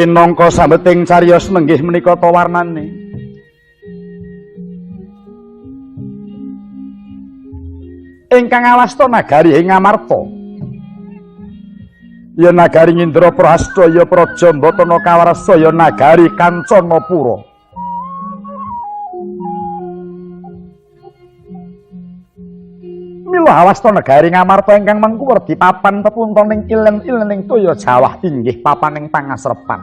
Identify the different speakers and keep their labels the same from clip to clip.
Speaker 1: Pinangka sambeting cariyos nenggih menika ta warnane. Ingkang awasta nagari ing Ngamarta. Ya nagari Indraprastha, ya Prajambatana Kawarsa, ya nagari Kancanapura. Mila awasta nagari Ngamarta ingkang mengku werdi papan pepuntoning ilen-ilening toya Jawah inggih papaning pangasrepan.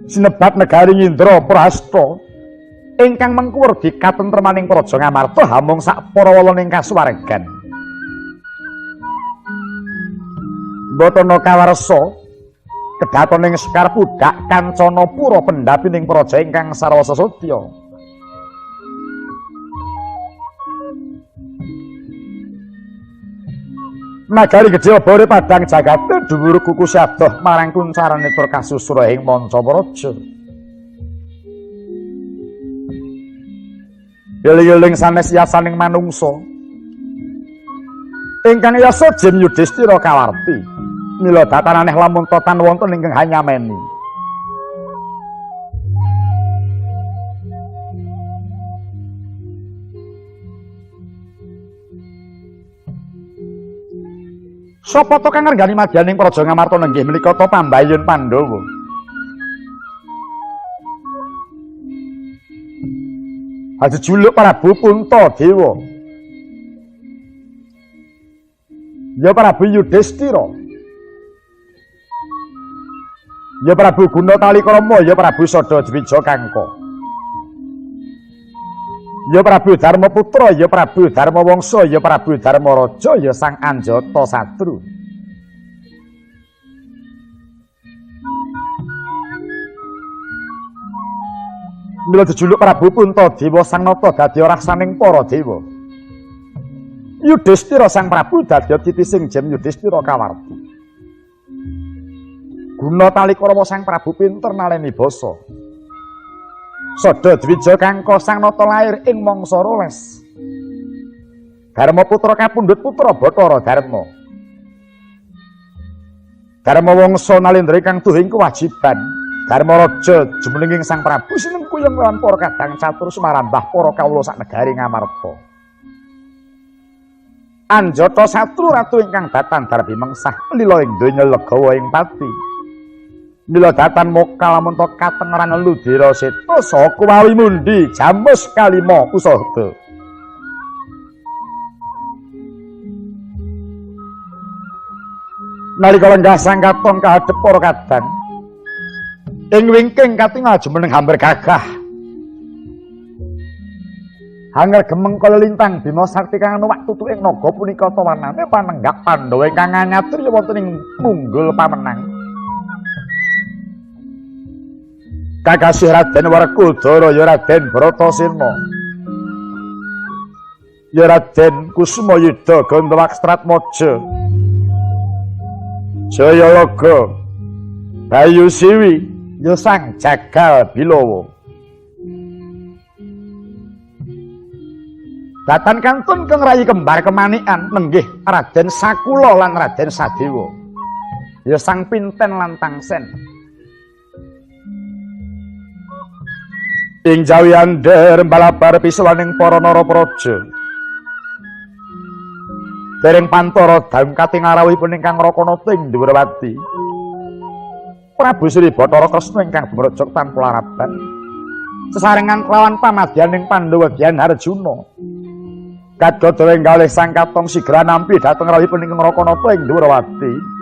Speaker 1: Sinebat negari Indraprastha ingkang mengku werdi katentremaning praja Ngamarta hamung sak para walaning kasuwargan. Batana Kawarsa kedatoning Sekar Pudak Kancanapura pendapining praja ingkang sarwa sesodya. Nagari Gedhe Abare Padang Jagate dhuwur kuku sadoh marang kuncarane tur kasusura ing Mancapraja. Eling-eling sanes yasaning manungsa ingkang yasa Jen Yudhistira kawarti mila datananeh lamun totan wonten ingkang hanyameni. Sapa to kang ngrengani madyaning praja Ngamarta nenggih menika to Pambayun Pandhawa. Ajejuluk Prabu Puntadewa. Ya Prabu Yudhistira. Ya Prabu Gunatalikrama, ya Prabu Sadadwija Kangka. Ya Prabu Darmaputra, ya Prabu Darmawangsa, ya Prabu Darmaraja, ya Sang Anjata Satru. Mila dijuluk Prabu Puntadewa Sang Nata dadi rasaning para dewa. Yudhistira Sang Prabu dadi titising Jen Yudhistira kawarti. Gunatalikrama Sang Prabu pinter naleni basa. Sadadwija Kangka Sang Nata lair ing mangsa 12. Darmaputra kapundhut putra Bathara Darma. Darmawangsa nalendra kang tuhing kewajiban. Darmaraja jumenenging Sang Prabu sinengkuyung lawan para kadang catur sumarambah para kawula sak negari Ngamarta. Anjata Satru ratu ingkang datan darbi mengsah lila ing donya legawa ing pati. Mila datan moka lamun to katengeran Ludira Seta saha kuwawi mundi jamus kalima usada. Nalika lenggah sang katon kahadhep para kadang ing wingking katingal jumeneng hambar gagah. Hanger gemeng kala lintang Bima Sakti kang nuwak tutuking naga punika tawanane panenggak Pandhawa ingkang nyatur wonten ing munggul pamenang. Kakasih Raden Werkudara ya Raden Bratasena. Ya Raden Kusumayuda Gandawakstratmaja. Jayalaga Bayu Siwi ya sang jagal Bilawa. Datan kantun kang rayi kembar kemanikan nenggih Raden Sakula lan Raden Sadewa. Ya sang Pinten lan Tangsen. Ing jawi andher balabar pisulaning para narapraja. Dereng pantara daung kating arawihipun ingkang Rakanata ing Dwarawati. Prabu Sri Bathara Kresna ingkang bumrejog tanpa laraban. Sesarengan kelawan pamadyaning Pandhawa Gyan Arjuna. Kadodo ing kalih sang katong sigra nampi dhateng rawuhipun ingkang Rakanata ing Dwarawati.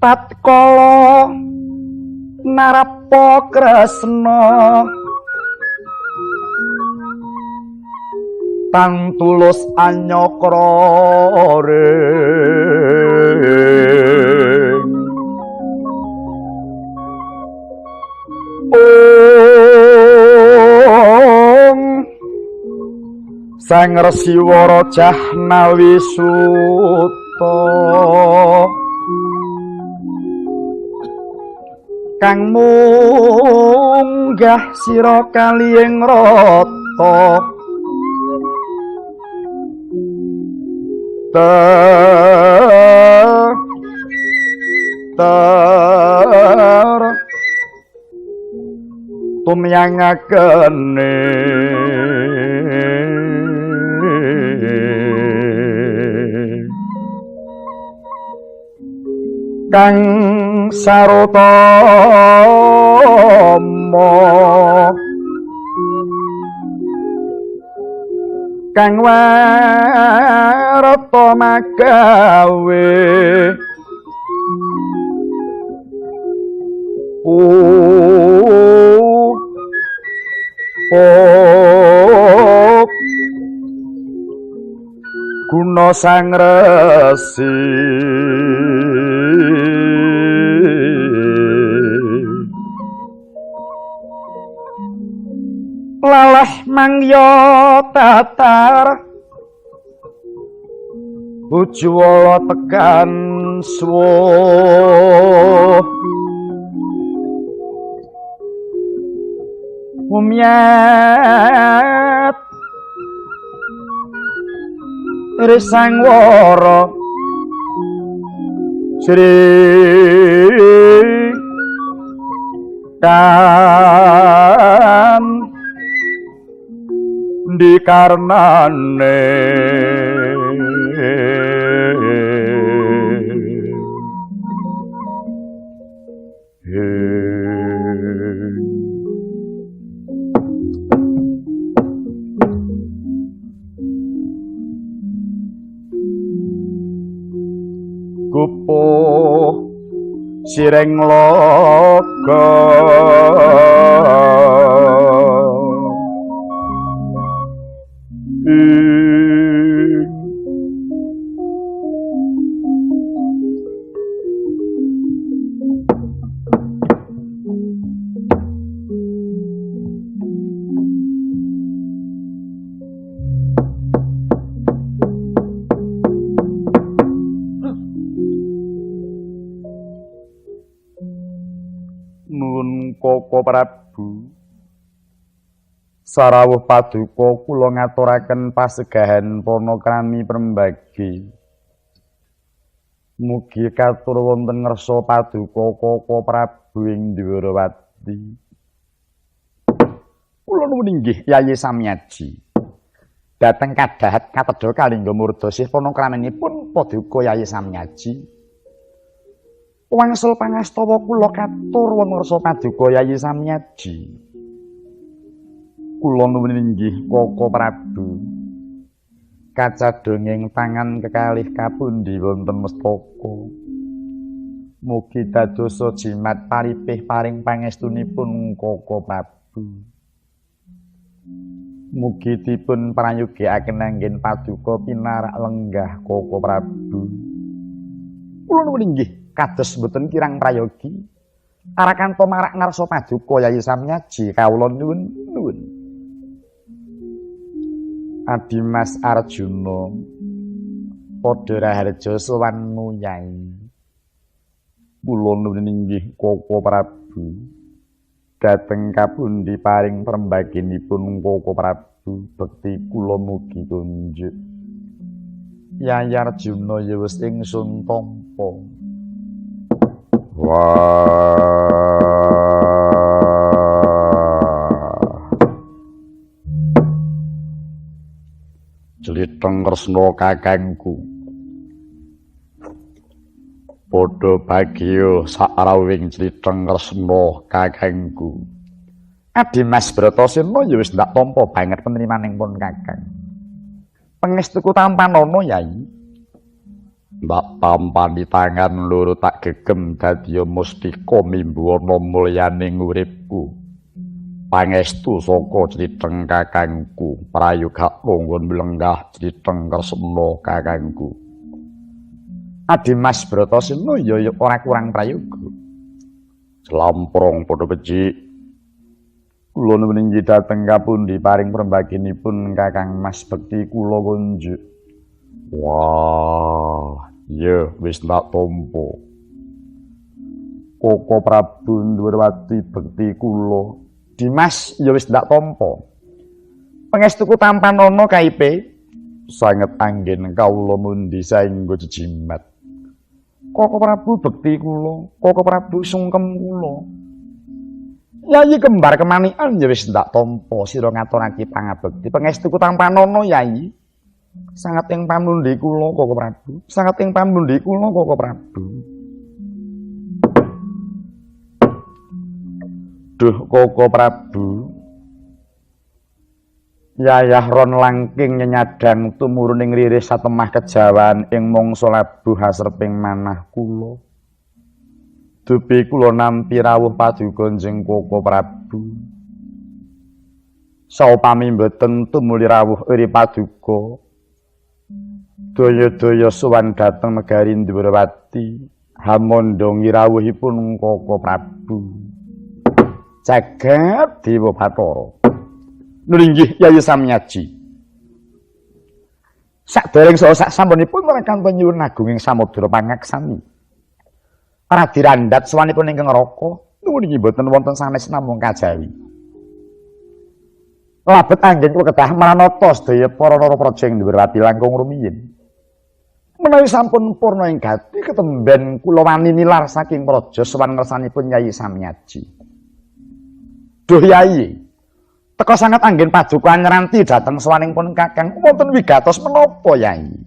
Speaker 2: Tatkala Narapa Kresna tang tulus anyakra ring
Speaker 1: Sang Resiwara Jahnawi Suta kang munggah sira kalihing rata tumyangakene kang sarotama kang warata magawe guna sang resi lalah mangya tatar ujwala tekan suwuh umyat risang wara Sri kan dikarnane kupuh sireng loka Nuwun Koko Prabu sarawuh paduka kula ngaturaken pasegahan panakrami Prembagi. Mugi katur wonten ngersa paduka Koko Prabu ing Dwarawati. Kula nuwun inggih Yayi Samyaji. Dhateng kadahat katedha kalingga murdosih panakraminipun paduka Yayi Samyaji. Wangsul pangastawa kula katur wonten ngersa paduka Yayi Samyaji. Kula nuwun inggih Koko Prabu. Kacadhonging tangan kekalih kapundi wonten mestaka. Mugi dadosa jimat paripih paring pangestunipun Koko Prabu. Mugi dipun prayogikaken anggen paduka pinarak lenggah Koko Prabu. Kula nuwun inggih kados mboten kirang prayogi. Arakanto marak ngarsa paduka Yayi Samyaji kawula nuwun. Adimas Arjuna padha raharja sowan Yai. Kula nuwun inggih Koko Prabu. Dhateng kapundi paring prembaginipun Koko Prabu bekti kula mugi tunjuk. Yayi Arjuna ya wis ingsun tampa. Jlitheng Kresna kakangku. Padha bagya sakrawing Jlitheng Kresna kakangku. Adimas Bratasena ya wis ndak tampa banget penerimanipun kakang. Pangestuku tampanana Yai. Mbak pampani tangan loro tak gegem dadiya mustika mimbuwana mulyaning uripku. Pangestu saka Jlitheng kakangku, prayoga monggon mlenggah Jlitheng Kresna kakangku. Adimas Bratasena ya ora kurang prayoga. Slamprong padha becik. Kula nuwun inggih dhateng kapundi paring perembaginipun Kakang Mas Bekti kula kunjuk. Wah, ya wis tak tampa. Koko Prabu Ndhuwurwati Bekti kula. Dimas ya wis tak tampa. Pangestuku tampanana kaipe sanget anggen kawula mundi saengga jejimat. Koko Prabu Bekti kula, Koko Prabu sungkem kula. Yayi kembar kemanikan ya wis ndak tampa sira ngaturake pangabekti pangestuku tampanana Yayi. Sanget ing pamundi kula Koko Prabu, sanget ing pamundi kula Koko Prabu. Duh Koko Prabu. Yayah ron langking nyanyadang tumuruning riris satemah kejawan ing mangsa labuh hasreping manah kula. Dupi kula nampi rawuh paduka njeng Koko Prabu. Saupami mboten tumuli rawuh iri paduka. Daya-daya sowan dhateng negari Ndhuwurwati, hamandha rawuhipun Koko Prabu. Jagat Dewa Bathara. Nulinggih Yayi Samyaji. Sakdereng saha sak sampunipun mrekantun nyuwun agunging samudra pangaksami. Radirandat sawanipun ingkang raka nuwun inggih boten wonten sanes namung kajawi. Labet anggen kula kedah maranata sedaya para praja ing Ndhuwurwati langkung rumiyin. Menawi sampun purna ing gati ketemben kula wani nilar saking praja sawan ngersanipun Yayi Samyaji. Duh Yayi, teka sanget anggen paduka nyranti dhateng sawaningipun Kakang wonten wigatos menapa Yayi?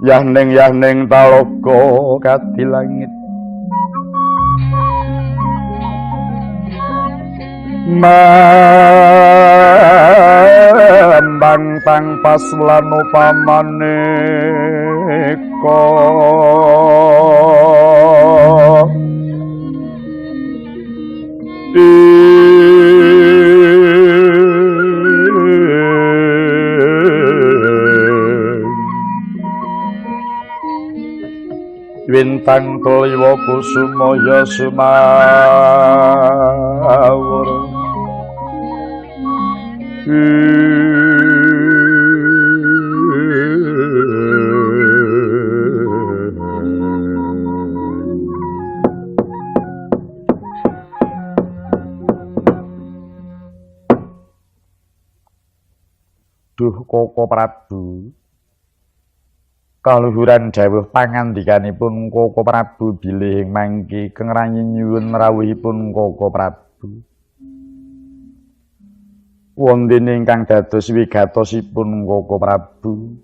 Speaker 1: Yah ning talaga kadi langit. Mambang tang paslan upamaneka Wintang kliwa kusumaya sumawur Duh Koko Prabu, kaluhuran dawuh pangandikanipun Koko Prabu bilih mangke kengrayi nyuwun rawuhipun Koko Prabu. Wonten ingkang dados wigatosipun Koko Prabu.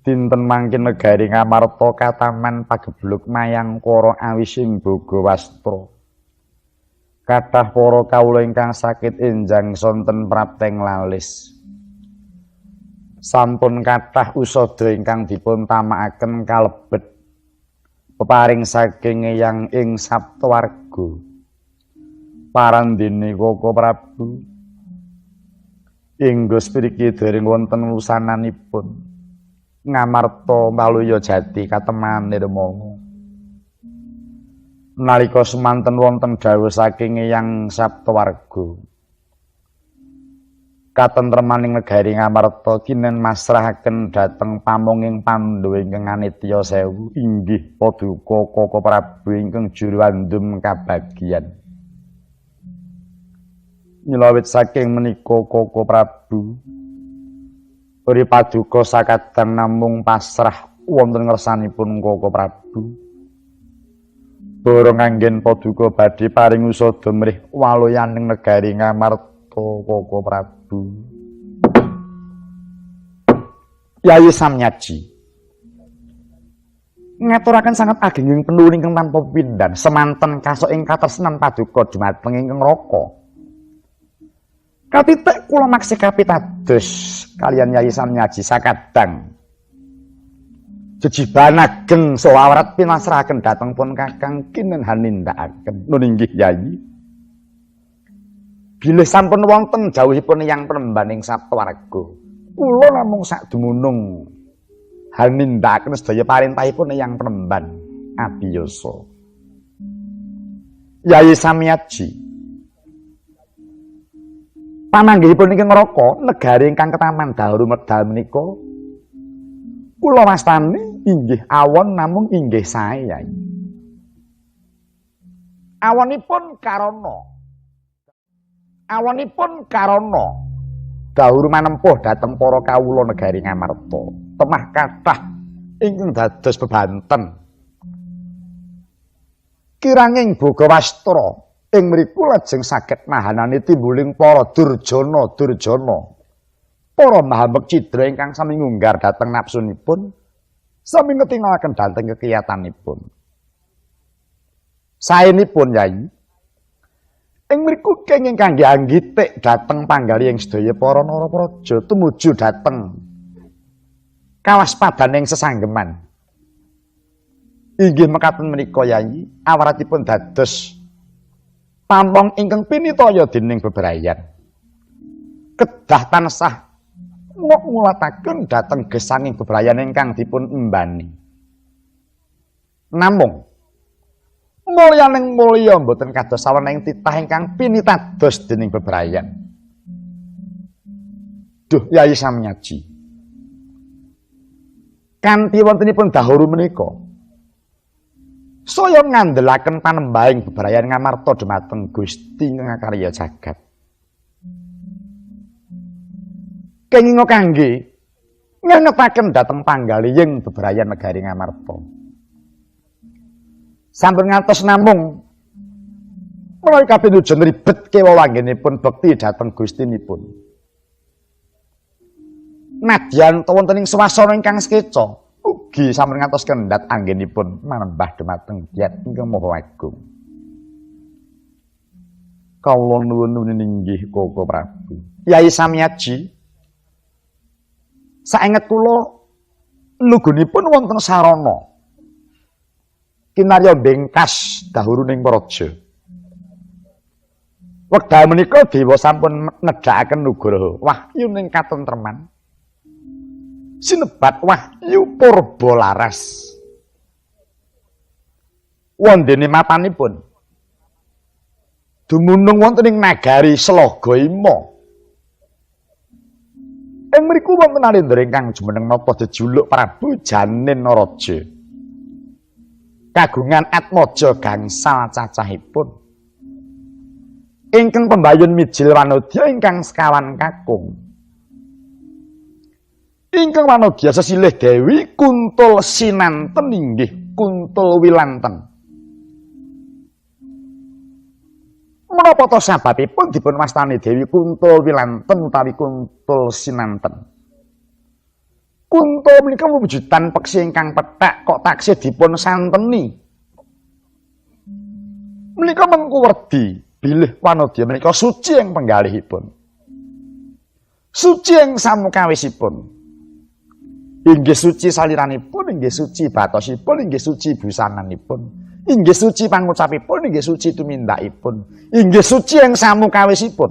Speaker 1: Dinten mangke negari Ngamarta kataman pagebluk mayangkara awising Bogawastra. Kathah para kawula ingkang sakit enjang sonten prapteng lalis. Sampun kathah usada ingkang dipun tamakaken kalebet peparing saking Eyang ing Saptawarga. Parandene Koko Prabu inggih spriki dereng wonten wusananipun Ngamarta Maluya Jati kateman nirmala. Nalika semanten wonten dawuh saking Eyang Saptawarga katentremaning negari Ngamarta kinen masrahaken dhateng pamonging Pandhawa ingkang anitya sewu inggih paduka Koko Prabu ingkang juru andum kabagyan. Nyilawit saking menika Koko Prabu uri paduka sakadang namung pasrah wonten ngersanipun Koko Prabu. Borong anggen paduka badhe paring usada mrih waluyaning negari Ngamarta Koko Prabu. Yayi Samyaji ngaturaken sanget agenging penuwun ingkang tanpa pindhan semanten kasok ing katresnan paduka dumateng ingkang raka. Katitik kula maksih kapitados kalian Yayi Samyaji sakadang jejiban ageng saha awrat pinasrahaken dhateng pun Kakang kinen hanindakaken. Nun inggih Yayi. Bilih sampun wonten jawuhipun Eyang Penemban ing Saptawarga. Kula namung sadumunung hanindakaken sedaya parentahipun Eyang Penemban abiyasa. Yayi Samyaji Pamanggihipun ing neraka negari ingkang ketaman dahulu medal menika kula wastani inggih awon namung inggih sae Yai. Awonipun karana dahulu manempuh dhateng para kawula negari Ngamarta temah kathah ingkang dados bebanten kiranging Bogawastra ing mriku lajeng saged mahanani timbuling para durjana para mahamek cidra ingkang sami ngunggar dhateng napsunipun sami ngetingalaken dhateng kekiyatanipun. Saenipun Yai ing mriku kenging kangge anggitik dhateng panggalihing sedaya para narapraja tumuju dhateng kawaspadaning sesanggeman. Inggih mekaten menika Yai awaratipun dados pampong ingkang pinitaya dening bebrayan. Kedah tansah ngulataken dhateng gesanging bebrayan ingkang dipun embani. Namung mulyaning mulya boten kados saweneng titah ingkang pinitados dening bebrayan. Duh Yai Samyaji. Kanthi wontenipun dahulu menika saya ngandelaken panembahing bebrayan Ngamarta dhumateng Gusti ngakarya jagat. Kenging kangge ngangetaken dhateng panggalihing bebrayan negari Ngamarta. Sampun ngantos namung menawi kapinujon ribet kewewanggenipun bekti dhateng Gustinipun. Nadyan wonten ing swasana ingkang sekeca ugi sampun ngantos kendhat anggenipun manembah dhumateng Hyang ingkang Maha Agung. Kawula nuwun inggih Koko Prabu. Yai Samyaji. Saenget kula nugunipun wonten sarana kinarya bengkas dahuruning praja. Wekdal menika dewa sampun nedhakaken nugraha wahyu ning katentreman. Sinebat wahyu purba laras. Wondene mapanipun dumunung wonten ing nagari Slagaima. Ing mriku wonten alendra ingkang jumeneng napa jejuluk Prabu Janinaraja. Kagungan atmaja gangsal cacahipun. Ingkang pembayun mijil wanodya ingkang sekawan kakung. Ingkang wanodya sesilih Dewi Kuntul Sinanten inggih Kuntul Wilanten. Menapa to sababipun dipun wastani Dewi Kuntul Wilanten utawi Kuntul Sinanten? Kuntul menika wujudan peksi ingkang pethak kok taksih dipun santeni. Menika mengku werdi bilih wanodya menika suci ing penggalihipun. Suci ing samukawisipun. Inggih suci saliranipun, inggih suci batosipun, inggih suci busananipun, inggih suci pangucapipun, inggih suci tumindakipun, inggih suci ing samukawisipun.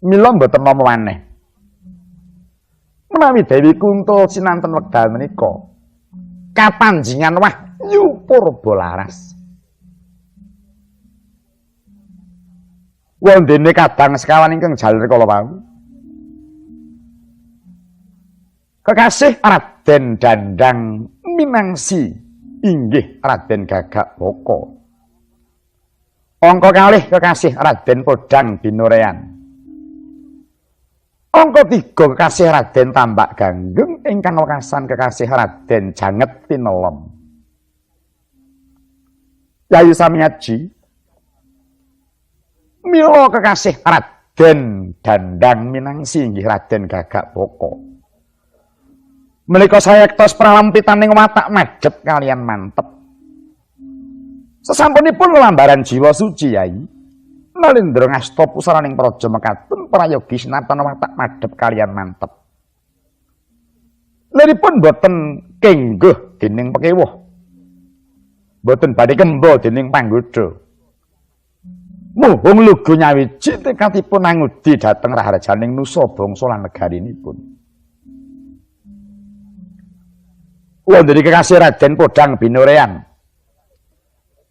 Speaker 1: Mila mboten nama maneh. Menawi Dewi Kuntul Sinanten wekdal menika kapanjingan wahyu purba laras. Wondene kadang sekawan ingkang jaler kala wau. Kekasih Raden Dandang Minangsi inggih Raden Gagak Boko. Angka kalih kekasih Raden Podang Binorean. Angka 3 kekasih Raden Tambak Ganggeng ingkang wekasan kekasih Raden Janget Tinelem. Yayi Samyaji. Mila kekasih Raden Dandang Minangsi inggih Raden Gagak Boko. Menika sayektos pralampitaning watak madhep kalian mantep. Sesampunipun lambaran jiwa suci Yai, Nalendra ngasta pusaraning praja mekaten prayogi sinartan watak madhep kalian mantep. Liripun boten kengguh dening pekewuh. Boten badhe kemba dening panggoda. Muhung lugu nyawiji tekatipun angudi dhateng raharjaning nusa bangsa lan negarinipun. Wondene kekasih Raden Podang Binorean.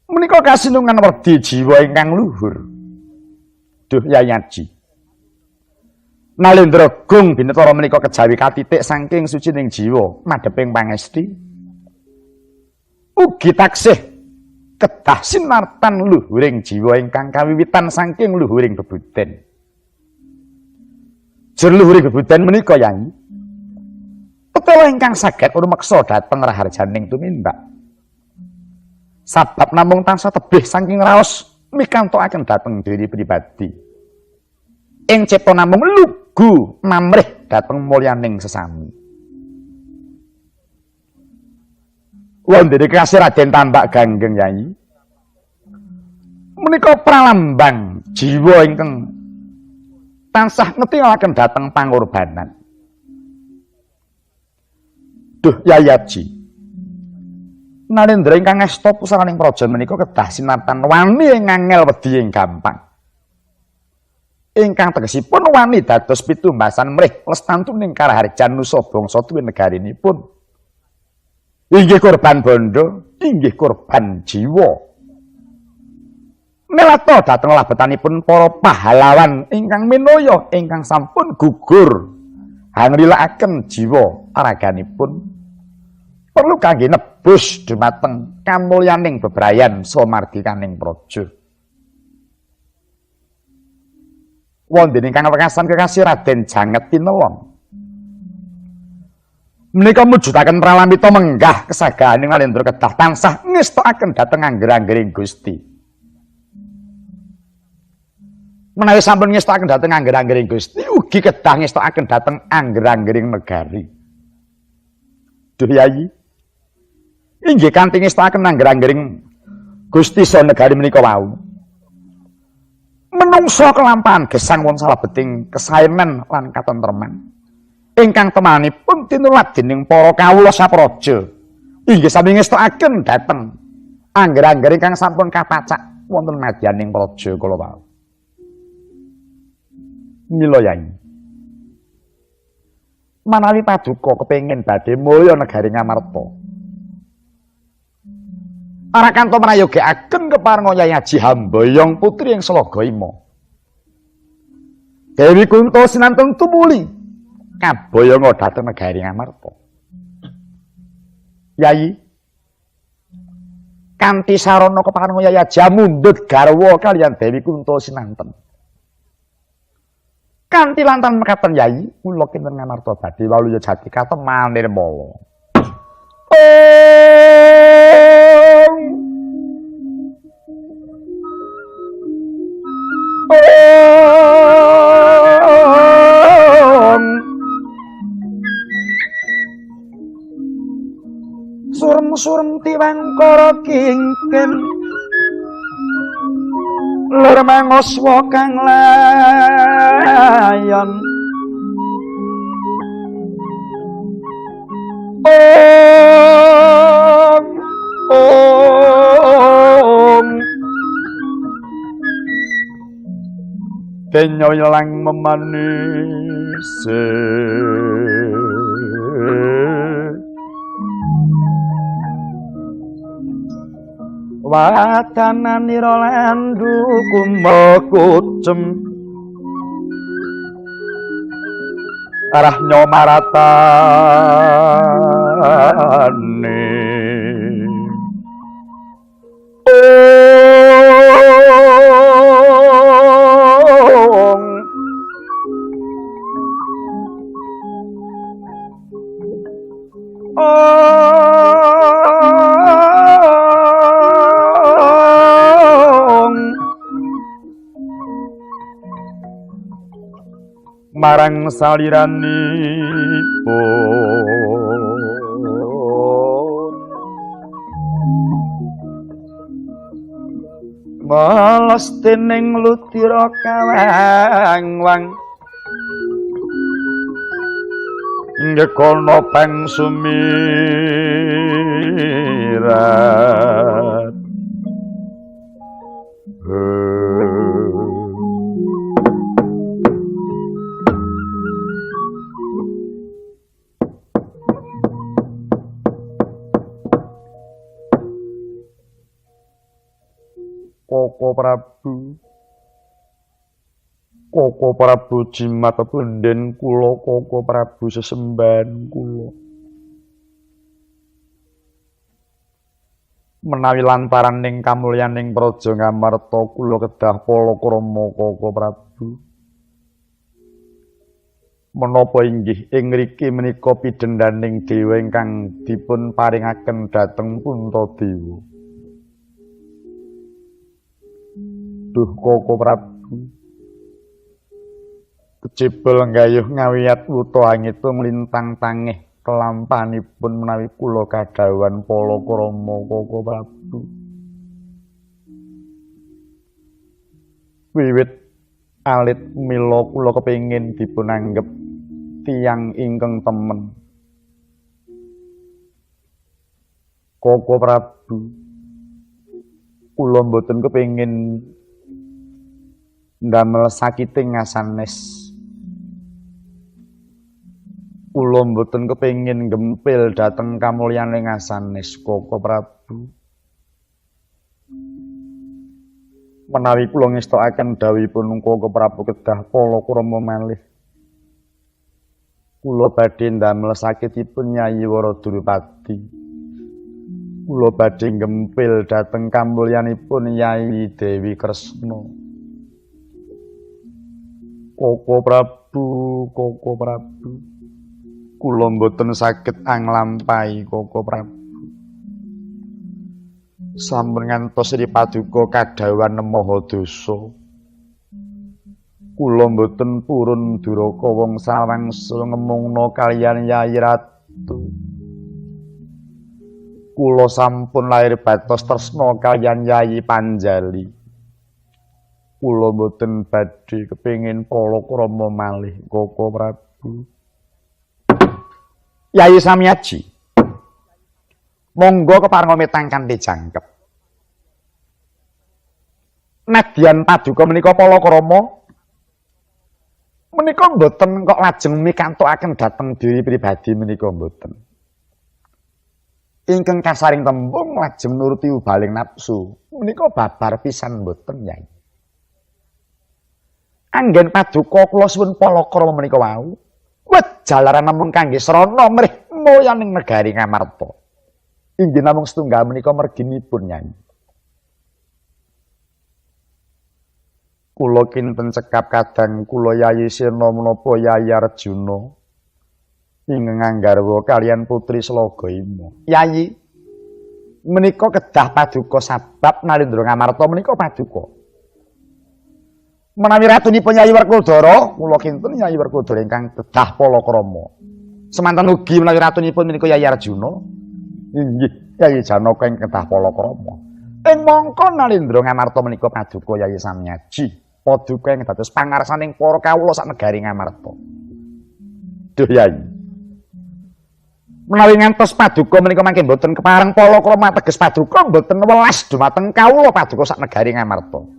Speaker 1: Menika kasinungan werdi jiwa ingkang luhur. Duh Yayaji. Nalendra Gung binetara menika kejawi katitik saking sucining jiwa madheping pangesti. Ugi taksih kedah sinartan luhuring jiwa ingkang kawiwitan saking luhuring bebuden. Jur luhuring bebuden menika Yai. Petela ingkang saged rumeksa dhateng raharjaning tumindak. Sabab namung tansah tebih saking raos mikantokaken dhateng diri pribadi. Ing cipta namung lugu namrih dhateng mulyaning sesami. Wondene kasih Raden Tambak Ganggeng Yai. Menika pralambang jiwa ingkang tansah ngetinaken dhateng pangorbanan. Duh Yayaji. Nalendra ingkang ngasta pusaraning praja menika kedah sinartan wani ing angel wedi ing gampang. Ingkang tegesipun wani dados pitumbasan mrih lestantuning karaharjan nusa bangsa duwe negarinipun. Inggih korban bondo, inggih korban jiwa. Melata dhateng labetanipun para pahlawan ingkang minaya ingkang sampun gugur hanglilakaken jiwa araganipun. Perlu kangge nebus dumateng kamulyaning bebrayan samardikaning praja. Wonten ingkang wekasan kekasih Raden Janget Tinelong. Menika mujudaken pralamita menggah kesagahaning Nalendra kedah tansah ngestokaken dhateng angger-anggering Gusti. Menawi sampun ngestokaken dhateng angger-anggering Gusti, ugi kedah ngestokaken dhateng angger-anggering negari. Duh Yayi. Inggih kanthi ngestakaken angger-anggering Gusti saha negari menika wau. Menungsa kelampahan gesang wonten salebeting kesaenan lan katentreman. Ingkang temanipun tinulat dening para kawula sapraja. Inggih sami ngestakaken dhateng angger-angger ingkang sampun kapacak wonten madyaning praja kala wau. Mila Yai. Manawi paduka kepengin badhe mulya negari Ngamarta. Arakanto mrayogekaken keparenga Yayaji Hambayong putri ing Selagaima. Dewi Kunto sinantun tumuli kaboyonga dhateng negari Ngamarta. Yayi, kanthi sarana keparenga Yayaji mundhut garwa kaliyan Dewi Kunto sinanten. Kanthi lantan mekaten Yayi, kula kinten Ngamarta badhe waluya jati kateman nirmala. Surem-surem tiwangkara kingken lur mangoswa kang layon kenya ilang memanis wadananira landu kumakucem arah nyomaratane marang saliranipun balas dening lutira kawangwang ngekono pang sumirat Koko Prabu Koko Prabu jimat punden kula Koko Prabu sesembahan kula. Menawi lantaran ning kamulyaning praja Ngamarta kula kedah palakrama Koko Prabu. Menapa inggih ing mriki menika pidendhaning dewa ingkang dipun paringaken dhateng Puntadewa. Duh Koko Prabu. Kecebel nggayuh ngawiyat wuta angitung lintang tangih kelampanipun menawi kula kadhawan palakrama Koko Prabu. Wiwit alit mila kula kepengin dipunanggep tiyang ingkang temen. Koko Prabu, kula mboten kepengin ndamel sakiting ngasanes. Kula mboten kepengin gempil dhateng kamulyaning ngasanes Koko Prabu. Menawi kula ngestokaken dawuhipun Koko Prabu kedah palakrama malih. Kula badhe ndamel sakitipun Nyai Waradurupati. Kula badhe gempil dhateng kamulyanipun Nyai Dewi Kresna. Koko Prabu, Koko Prabu. Kula mboten saged anglampahi Koko Prabu. Sampun ngantos Sri Paduka kadhawan maha dosa. Kula mboten purun duraka wong sawangsul ngemungna kaliyan Yayi Ratu. Kula sampun lair batos tresna kaliyan Yayi Panjali. Kula mboten badhe kepengin palakrama malih Koko Prabu. Yayi Samyaji, monggo keparenga mitang kanthi jangkep. Nadyan Paduka menika palakrama menika mboten kok lajeng mikantukaken dhateng diri pribadi menika mboten. Ingkang kasaring tembung lajeng nuruti ubaling nafsu menika babar pisan mboten Yai. Anggen Paduka kula suwun palakrama menika wau. Jalaran namung kangge srana mrih moyaning negari Ngamarta. Inggih namung setunggal menika merginipun Nyai. Kula kinten cekap kadang kula Yayi Sena menapa Yayi Arjuna ingkang nganggarwa kaliyan putri Slagaima. Yayi menika kedah Paduka sabab Narendra Ngamarta menika Paduka. Menawi ratunipun Yayi Werkudara, kula kinten Yayi Werkudara ingkang kedah palakrama. Semanten ugi menawi ratunipun menika Yayi Arjuna, inggih Yayi Janaka ingkang kedah palakrama. Ing mangka Narendra Ngamarta menika Paduka Yayi Samyaji, Paduka ingkang dados pangarsaning para kawula sak negari Ngamarta. Duh Yayi. Menawi ngantos Paduka menika mangke boten kepareng palakrama teges Paduka boten welas dumateng kawula Paduka sak negari Ngamarta.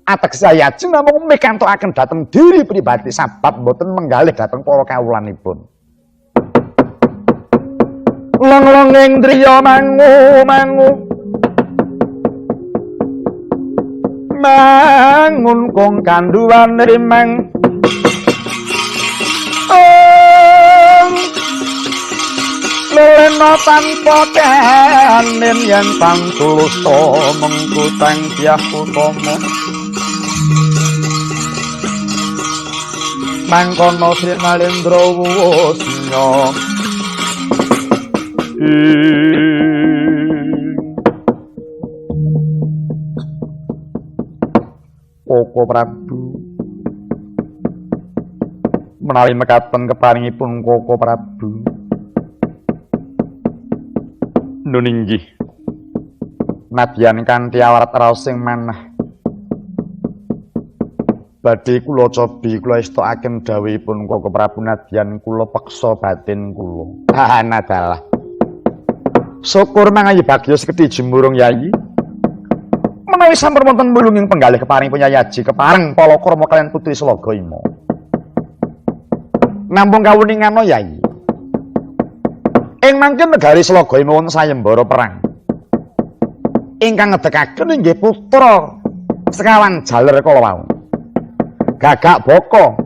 Speaker 1: Ateges saya ajeng namung mikantukaken dhateng diri pribadi sabab mboten menggalih dhateng para kawulanipun. Long-longing driya mangu-mangu mangun kong kanduwan rimang lelena tanpa kanen yen pangtulus mengku tang diah utama mangkono Sri Nalendra Wusnya Koko Prabu menawi mekaten keparingipun Koko Prabu nun inggih nadyan kanthi awarat raosing manah badhe kula cobi kula estokaken dawuhipun Koko Prabu nadyan kula peksa batin kula. Nadalah. Syukur mangayi bagya sekedhi jemurung Yayi. Menawi sampun wonten mulunging penggalih keparingipun Yayi Aji kepareng palakrama kaliyan putri Slagaima. Namung kawuningana Yayi. Ing mangken negari Slagaima wonten sayembara perang. Ingkang ngedekaken inggih putra sekawan jaler kala wau. gagak boko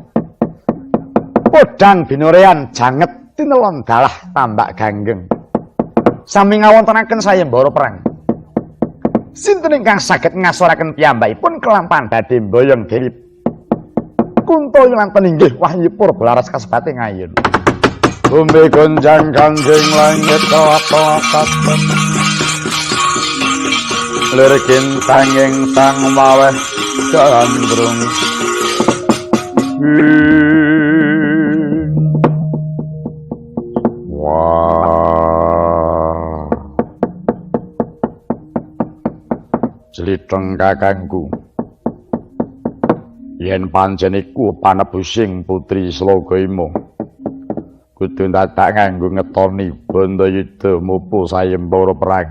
Speaker 1: podang binorean janget tinelon dalah tambak ganggeng sami ngawontenaken sayembara perang sinten ingkang saged ngasoraken piyambakipun kelampahan badhe mboyong Dewi Kunto lan inggih Wahyu Purbalaras kasebate ngayun Bumbi gonjang kanjeng langit kawat-kawatan Lirikin tanging sang maweh gandrung Wah Jeliteng kakangku yen pancen iku panebusing putri Slagayama kudu dadak nganggo ngetoni Bandayuda mupu sayembara perang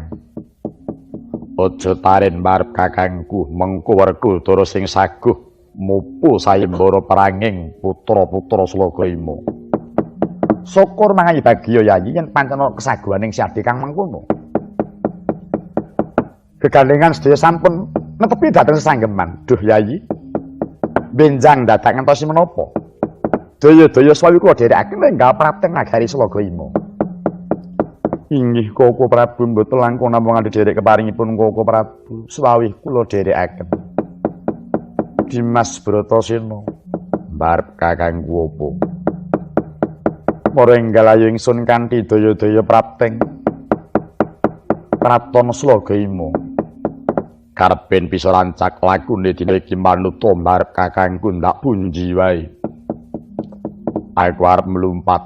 Speaker 1: aja taren marep kakangku mengko Werkudara sing saguh mupu sayembara peranging putra-putra Slagayama syukur mangayi bagya Yayi yen pancen kesaguhaning Siadi kang mengkono gegandhengan sedaya sampun netepi dhateng sesanggeman duh Yayi benjang dadak ngentosi menapa daya-daya swawi kula dherekaken enggal prapteng nagari Slagayama inggih Koko Prabu mboten langkung namung derek keparingipun Koko Prabu swawi kula dherekaken Dimas Bratasena mbarep kakangku apa para enggal ayu ingsun kanthi daya-daya prapteng Kraton Slagayama karepen bisa rancak lakune dina iki manuta marep kakangku ndak punji wae aku arep mlumpat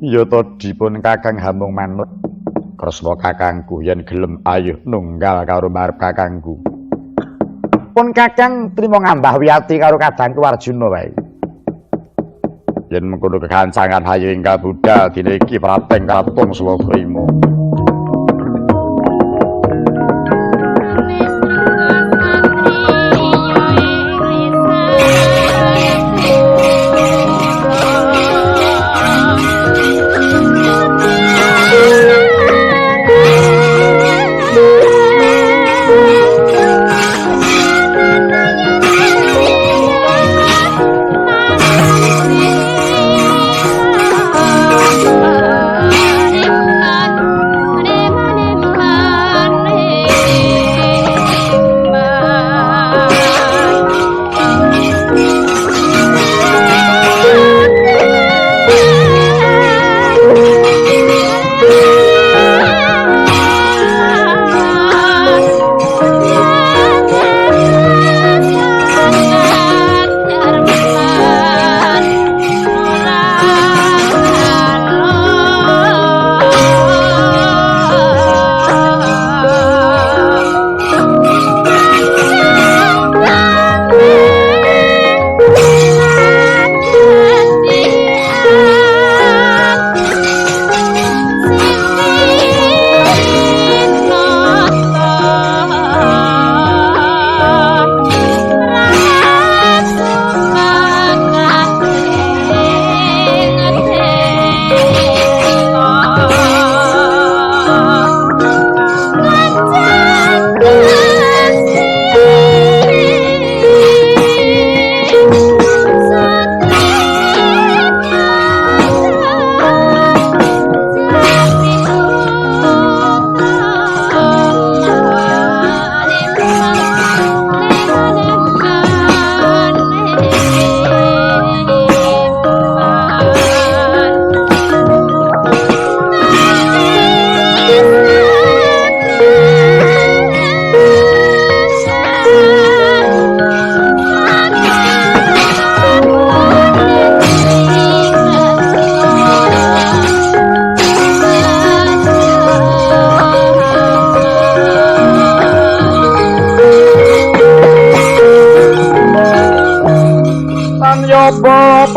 Speaker 1: ya to dipun kakang hamung manut kresna kakangku yen gelem ayo nunggal karo marep kakangku pun kakang trima ngambah wiyati karo kadangku Arjuna wae yen mengkono kekancangan hayu ingkang budal dina iki prapteng Kraton Slagayama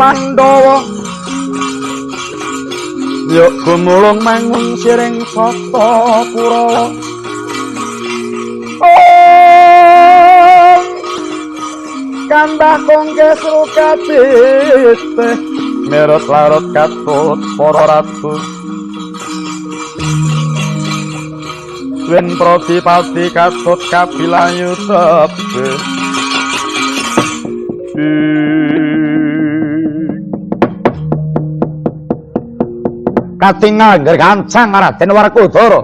Speaker 1: Pandhawa yuk gumulung mangun siring sata Kurawa kambah kongkesru katite merot larut katut para ratu Win prodipati katut kabilayu tepe Katingal gergancang Raden Werkudara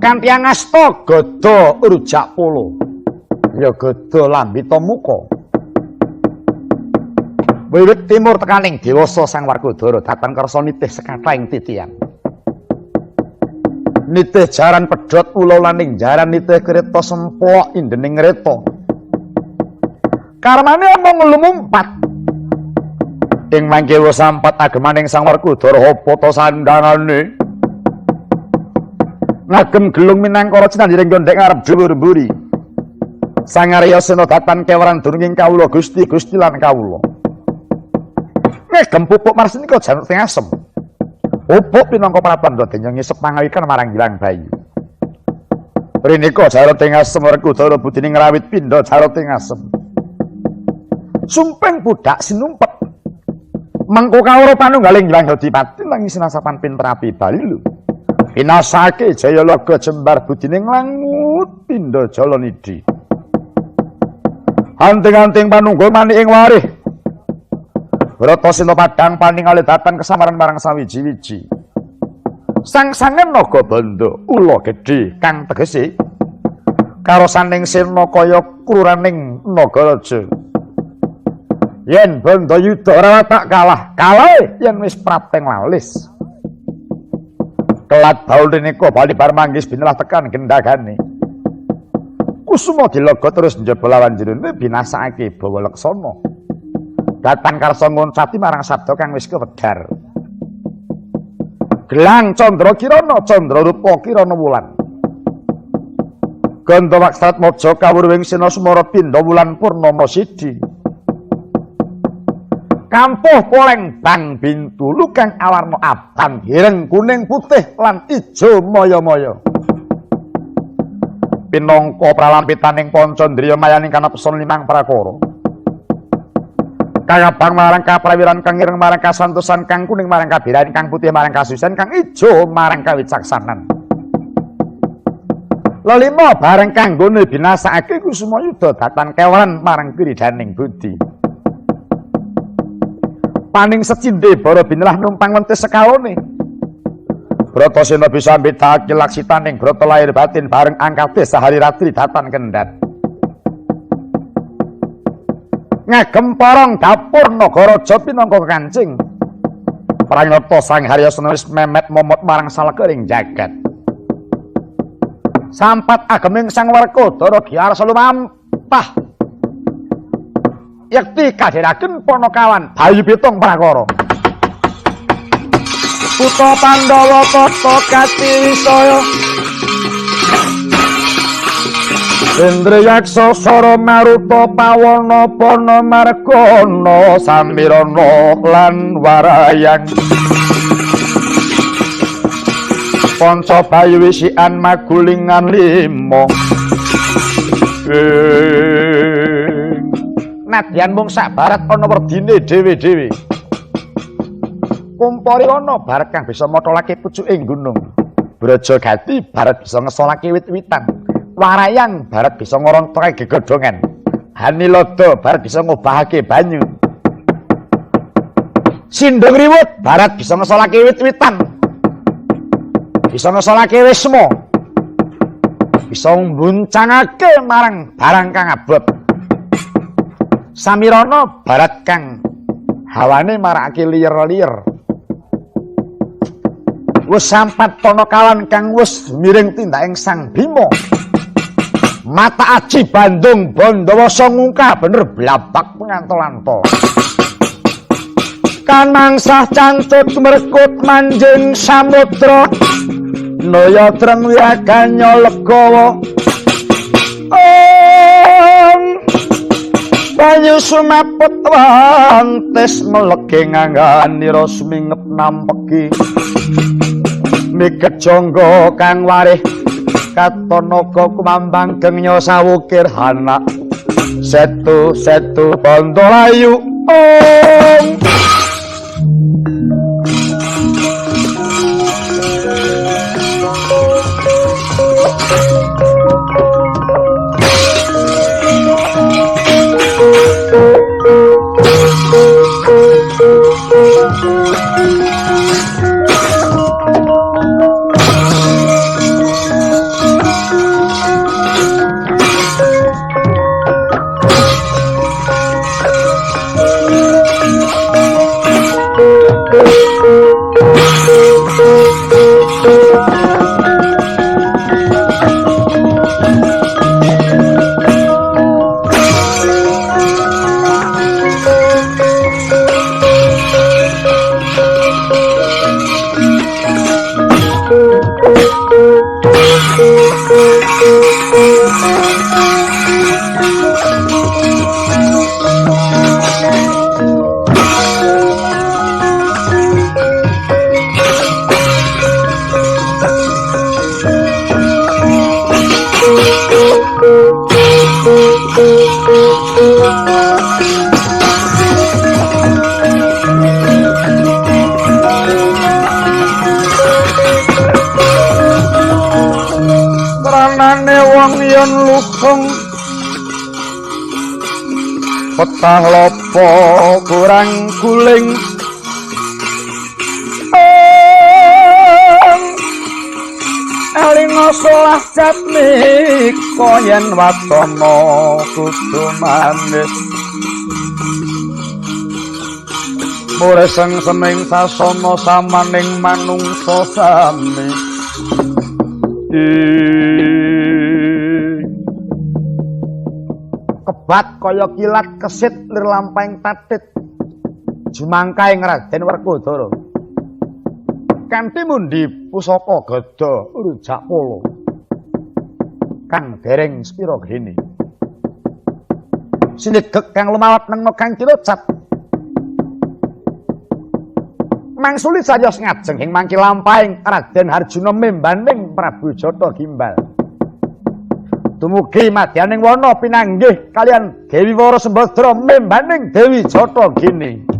Speaker 1: kanthi angasta gada rujak polo ya gada lambita muka wiwit timur tekaning dewasa Sang Werkudara datang kersa nitih sekathahing titian nitih jaran pedhot ula laning jaran nitih kreta semplok indening kreta karmane amung lumumpat ing mangke wis sampat agemaning Sang Werkudara apa ta sandangane ngagem gelung minangka cinandiring gondhek ngarep dhuwur-mburi Sang Arya Sena datan kewaran dununging kawula Gusti lan kawula ngagem pupuk marsinika januk teng asem pupuk pinangka pratandha denyang ngisep pangawikan marang Gilang Bayu rinika jarot teng asem Werkudara budine ngrawit pindha jarot teng asem sumpeng budak sinumpet mengko kawruh panunggaling Hyang Adipati lan sinasapan pintrapi Balilu pinasake Jayalaga jembar budine nglangut pindha Jalanidi anting-anting panunggul mani ing warih Bratasena padhang paningali datan kesamaran marang sawiji-wiji sang-sangen naga banda ula gedhe kang tegese karosaning sirna kaya kruraning nagaraja yen banda yuda ora tak kalah yen wis prapteng lalis kelat baul nika bali bar manggis binalah tekan gendagane kusuma dilaga terus njaba lawan jerone binasake bawa leksana datan karsa ngoncati marang sabda kang wis kewedhar gelang candra kirana candra rupa kirana wulan gandha waksat maja kawruhing sena sumara pindha wulan purnama sidi kampuh poleng bang bintulu kang awarna abang ireng kuning putih lan ijo maya-maya pinangka pralampitaning pancandriya mayaning kanapson limang prakara kang abang marang kaprawiran kang ireng marang kasantosan kang kuning marang kabirahan kang putih marang kasusan kang ijo marang kawicaksanan lelima bareng kanggone binasake kusuma yuda datan kewaran marang kiridaning budi paning secindhe bara binelah numpang wentes sekalone Bratasena bisa mbedakake laksitaning brata lahir batin bareng angkate sahari ratri datan kendhat ngagem porong dapur nagaraja pinangka kancing pranyata Sang Haryasena wis memet momot marang salekering jagat sampat ageming Sang Werkudara giarsa lumampah yakti kadhiraken Panakawan Bayu Pitung prakara Putra Pandhawa tata katiwisaya Indriyaksa Sara Maruta Pawana Pana Margana Samirana lan Warayang Panca Bayu wisikan magulingan 5 nadyan mung sak barat ana werdine dhewe-dhewe kumpori ana barat kang bisa motolake pucuking gunung Brajagati barat bisa ngesolake wit-witan Warayang barat bisa ngorontake gegodhongan Hanilada barat bisa ngobahake banyu Sindung Riwut barat bisa ngesolake wit-witan bisa ngesolake wisma bisa mbuncangake marang barang kang abot Samirana barat kang hawane marakake liyer-liyer wis sampat Panakawan kang wis miring tindaking Sang Bima mata aji Bandung Bandawasa ngungkah bener blapak pengantol-antol kan mangsah cancut merkut manjing samudra naya dreng wiaganya legawa Bayu sumaput wantes melege ngangganira sumingep nampeki miket jangga kang warih katanaga kumambang gengnya sawukir hanak setu Bandalayu Ranane wong yen lukung petang lopo kurang guling Alina solah jatni koyen watana kudu manis Mure seming sasana samaning manungsa sami kebat kaya kilat kesit lir lampahing tatit jumangkaing Raden Werkudara kanthi mundi pusaka gada rujak polo kang dereng spira gene sinegek kang lumawat nengno kang cilocap mangsuli sayos ngajeng ing mangki lampahing Raden Harjuna membaning Prabu Jata Gimbal dumugi madyaning wana pinanggih kalian Dewi Wara Sembadra membaning Dewi Jata Gini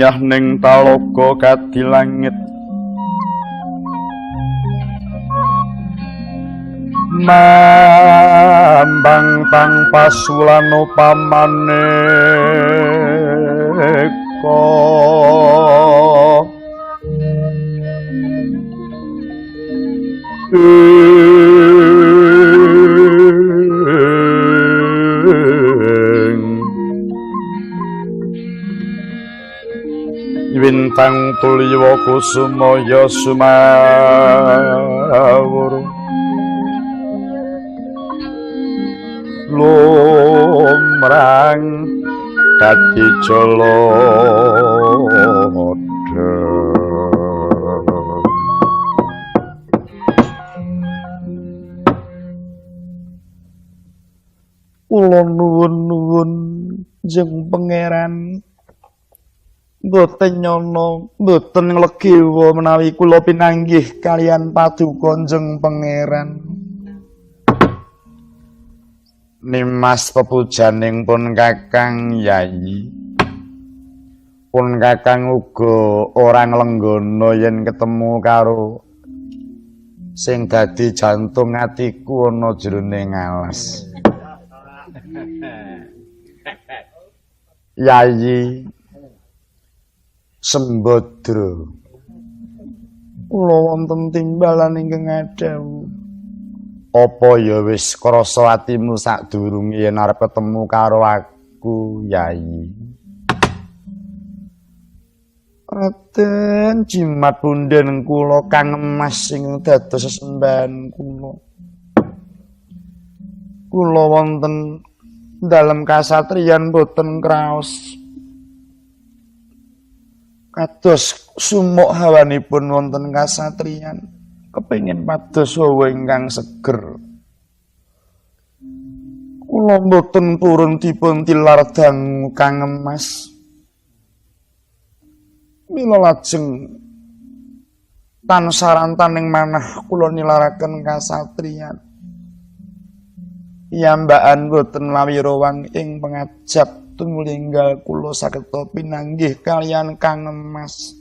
Speaker 1: Yahning talaga kadi langit mambang tang pasulano pamaneka Wintang tuliwa kusumaya sumawur lumrang dadi jolodha kula nuwun-nuwun jeng pangeran boten nyono boten nglegewa menawi kula pinanggih kalian paduka jeng pangeran nimas pepujaning pun Kakang Yayi Pun Kakang uga ora nglenggana yen ketemu karo sing dadi jantung atiku ana jroning alas. Yayi Sembadra, kula wonten timbalan ingkang adhawu. Apa ya wis krasa atimu sadurunge yen arep ketemu karo aku, Yayi? Raden jimat punden kula kang emas sing dados sesembahan kula. Kula wonten dalem kasatriyan boten kraos. Kados sumuk hawanipun wonten kasatriyan, kepengin pados wawa ingkang seger. Kula boten purun dipun tilar dangu kang emas. Mila lajeng tansarantaning manah kula nilaraken kasatriyan. Piyambakan boten lawirowang ing pengajap tumulinggal kula sageta pinanggih kaliyan kang emas.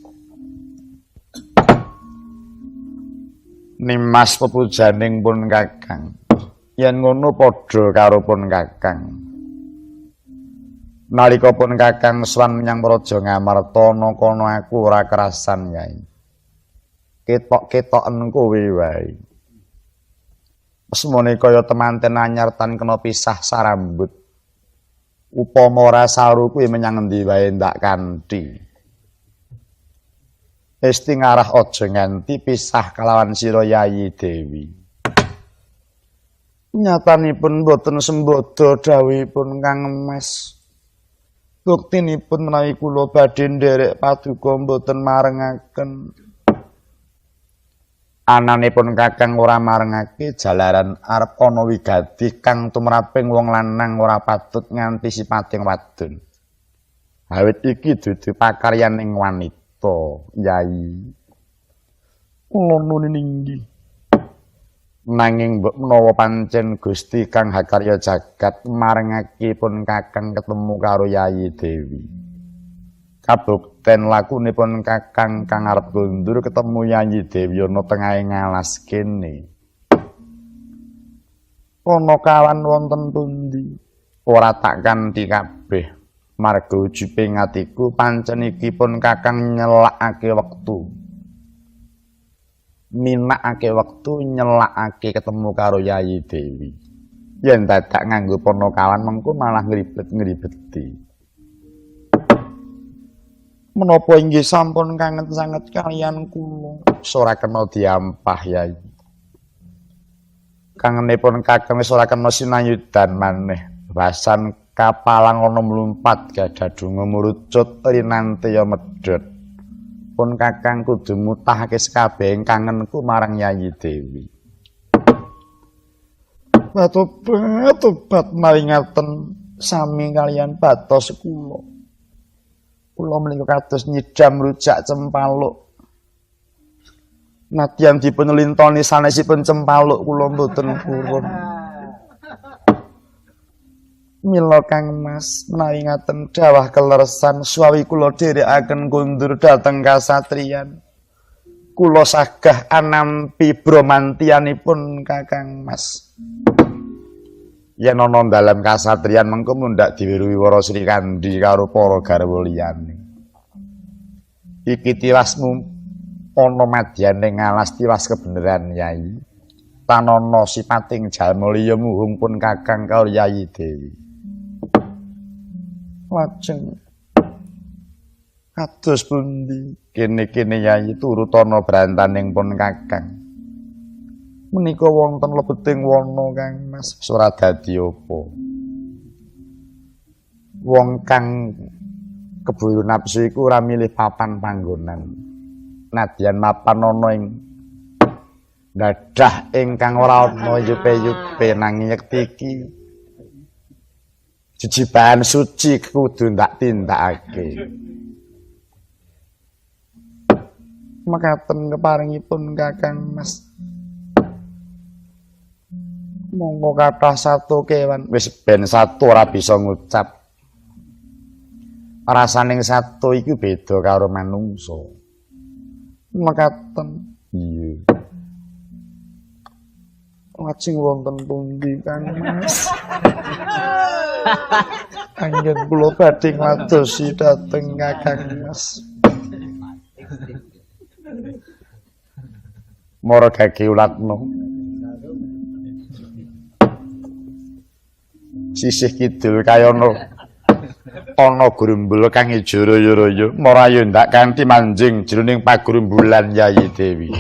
Speaker 1: Nimas pepujaning pun Kakang. Yen ngono padha karo pun Kakang. Nalika pun Kakang swan menyang Praja Ngamarta kono aku ora kerasan, Yai. Ketok-ketoken kowe wae. Semone kaya temanten anyar tan kena pisah sarambut. Upama ora saru kuwi menyang endi wae ndak kanthi. Esti ngarah aja nganti pisah kalawan sira Yayi Dewi. Nyatanipun boten sembada dawuhipun Kang Emas. Buktinipun menawi kula badhe nderek paduka boten marengaken. Ananipun Kakang ora marengake jalaran arep ana wigati kang tumraping wong lanang ora patut nganti sipating wadon. Awit iki dudu pakaryaning wanita, Yai. Kula nuwun inggih. Nanging mbok menawa pancen Gusti Kang Hakarya Jagat marengake pun Kakang ketemu karo Yayi Dewi. Kabukten lakunipun Kakang kang arep kondur ketemu Yayi Dewi ana tengahing alas kene. Kono kawan wonten pundi? Ora tak kanthi kabeh. Marga ujuping atiku pancen iki pun Kakang nyelakake wektu. Minakake wektu nyelakake ketemu karo Yayi Dewi. Yen dadak nganggo ponokawan mengko malah ngribet-ngribeti. Menapa inggih sampun kangen sanget kaliyan kula? Ora kena diampah, Yayi. Kangenipun Kakang wis ora kena sinayudan maneh. Basan kapalang ana mlumpat gadadunga murucut rinanteya medhot. Pun Kakang kudu mutahake sekabehing kangenku marang Yayi Dewi. Tobat maringaken sami kaliyan batos kula. Kula menika kados nyidam rujak cempaluk. Nadyan dipun lintoni sanesipun cempaluk kula mboten purun. Mila Kang Mas menawi ngaten dawah keleresan suawi kula dherekaken kondur dhateng kasatriyan. Kula sagah anampi bromantianipun Kakang Mas. Yen ana dalem kasatriyan mengko mundhak diwiruhi Wara Sri Kandi karo para garwa liyane. Iki tiwasmu ana madyaning alas tiwas kebeneran, Yayi. Tanana sipating jalma liya muhung pun Kakang karo Yayi Dewi. Lajeng kados pundi kene-kene Yayi turut ana brantaning pun Kakang. Menika wonten lebeting wana Kang Mas ora dadi apa. Wong kang keburu nafsu iku ora milih papan panggonan. Nadyan mapan ana ing dadah ingkang ora ana yupe-yupe nanging yekti iki jejibahan suci kudu ndak tindakake. Mekaten keparingipun Kakang Mas. Monggo kathah satu kewan wis ben satu ora bisa ngucap. rasaning sato iku beda karo manungsa. Mekaten. Iya. Lajeng wonten pundi Kang Mas? Anggen kula badhe ngadosi dhateng Kakang Mas. Mara gage ulatno. Sisih kidul kayana ana grumbul kang ijo raya-raya marayo ndak kanthi manjing jroning pagrumbulan Yayi Dewi.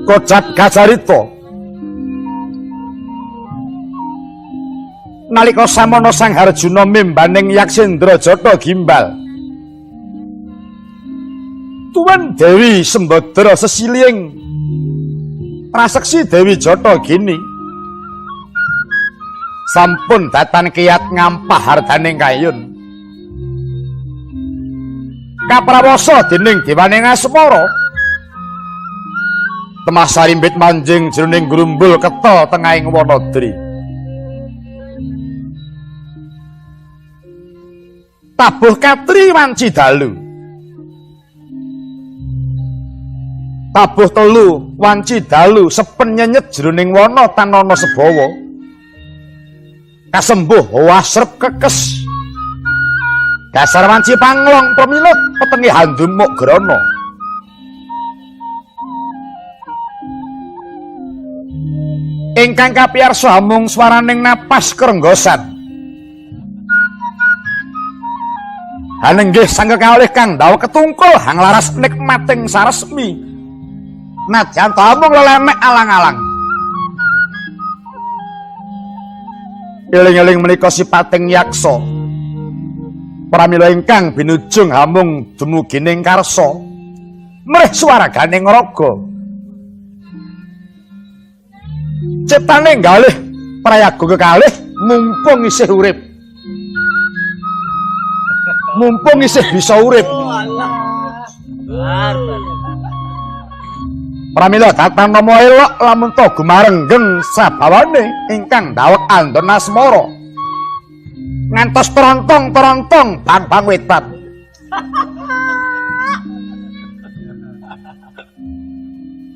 Speaker 1: Kocap Gajarita nalika samana Sang Harjuna mimbaning Yaksendra Jata Gimbal tuwin Dewi Sembadra sesiliing praseksi Dewi Jata Gini sampun datan kiyat ngampah hardaning kayun kaprawasa dening Dewaning Asmara temah sarimbit manjing jroning grumbul keta tengahing Wanadri. Tabuh katri wanci dalu. Tabuh telu wanci dalu sepen nyenyet jroning wana tanana sebawa. Kasembuh wasrep kekes. Dasar wanci panglong pemilut petengi handumuk grana. Ingkang kapiyarsa hamung swaraning napas krenggosan. Hanenggih sang kekalih kang dawa ketungkul hang laras nikmating saresmi. Nadyan hamung lelemek alang-alang. Eling-eling menika sipating yaksa. Pramila ingkang binujung hamung dumugining karsa. Mrih swaraganing raga. Ciptane galih prayaga kekalih mumpung isih urip. Mumpung isih bisa urip. Pramila datan nama elok lamun to gumarenggeng sabawane ingkang dawet andon asmara. Ngantos terontong-terontong bang-bang wetan.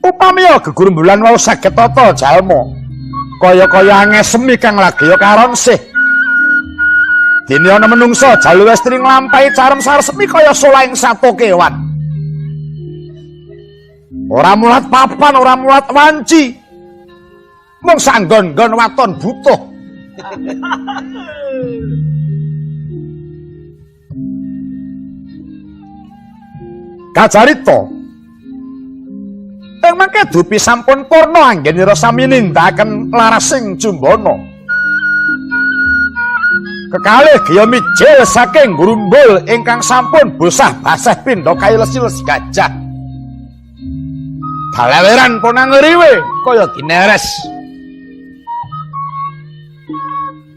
Speaker 1: Upamiya gegurumbulan wau saged tata jalma. Kaya-kaya angesemi kang lagi ya karon sih. Dene ana menungsa jalu westri nglampahi carem saresmi kaya solaing sato kewan. Ora mulat papan, ora mulat wanci. Mung sanggon-nggon waton butuh. Gajarita ing mangke dupi sampun purna anggenira sami nindakaken larasing jumbana. Kekalih griya mijil saking grumbul ingkang sampun bosah basah pindha kailesi-lesi gajah. Daleweran ponang ngriwe kaya gineres.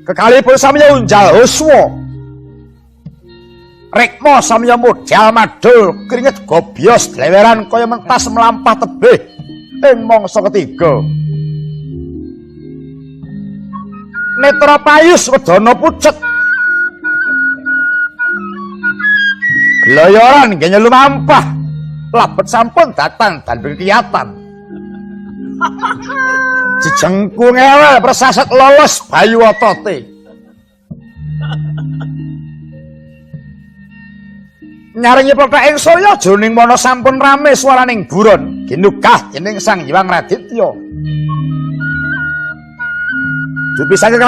Speaker 1: Kekalih pun sami unjal huswa. Rekmo samya modal madul keringet gobyos dleweran kaya mentas melampah tebih ing mangsa ketiga. Netra payus wedana pucet. Gloyoran nggih lumampah. Labet sampun datang dan berkiyatan. Jejengku ngewel persaset lolos bayu otote. Nyaringi plethek ing saya jroning wana sampun rame swaraning buron ginugah dening Sang Hyang Raditya. Dupi saking